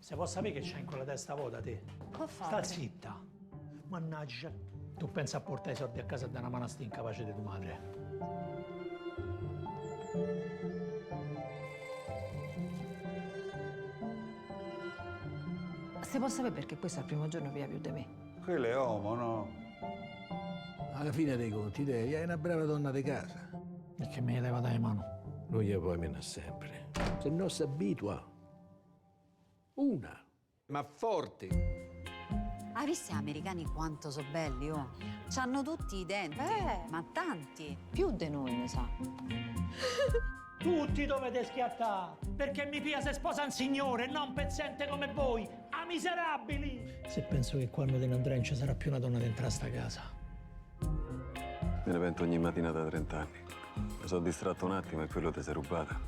Se può sapere che c'hai in quella testa vuota, te? Che Sta fate? zitta. Mannaggia. Tu pensa a portare i soldi a casa da una manastia incapace di tua madre. Se può sapere perché questo è il primo giorno via più di me. Quello è uomo, no? Alla fine dei conti, te è una brava donna di casa. E che me leva dai mano. Non gli puoi meno sempre. Se non si abitua. Una. Ma forte. Hai visto gli americani quanto sono belli, oh? C'hanno tutti i denti, ma tanti. Più di noi, ne sa. Tutti dovete schiattare, perché mi pia se sposa un signore, non un pezzente come voi, a miserabili! Se penso che quando te ne andrai non ci sarà più una donna dentro a sta casa. Me ne pento ogni mattina da 30 anni. Mi sono distratto un attimo e quello ti sei rubata.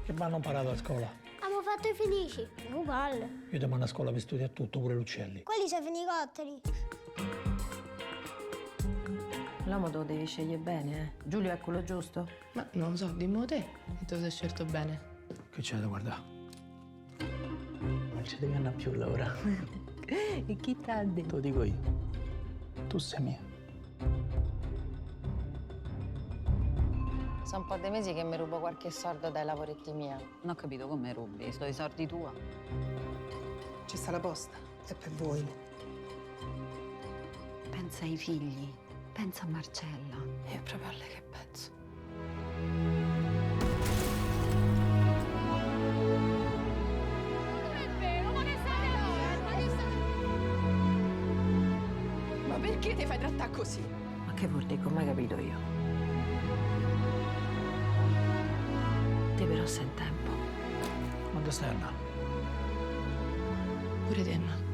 Che vanno imparato a scuola? Abbiamo fatto i felici. Non palle. Io ti mando a scuola per studiare tutto, pure l'uccelli. Quelli sono i fenicotteri. L'uomo te lo devi scegliere bene, eh. Giulio è quello giusto? Ma non so, dimmi te, che te lo sei scelto bene. Che c'è da guardare? Non ci devi andare più, Laura. E chi t'ha detto? Te lo dico io. Tu sei mia. Sono un po' dei mesi che mi rubo qualche soldo dai lavoretti miei. Non ho capito come rubi, sto i soldi tua. Ci sta la posta, è per voi. Pensa ai figli, pensa a Marcella. Io è proprio a lei che penso. Ma perché ti fai trattare così? Ma che vuol dire? Come hai capito io? Te però sei in tempo. Quando stai andando? Pure te, no?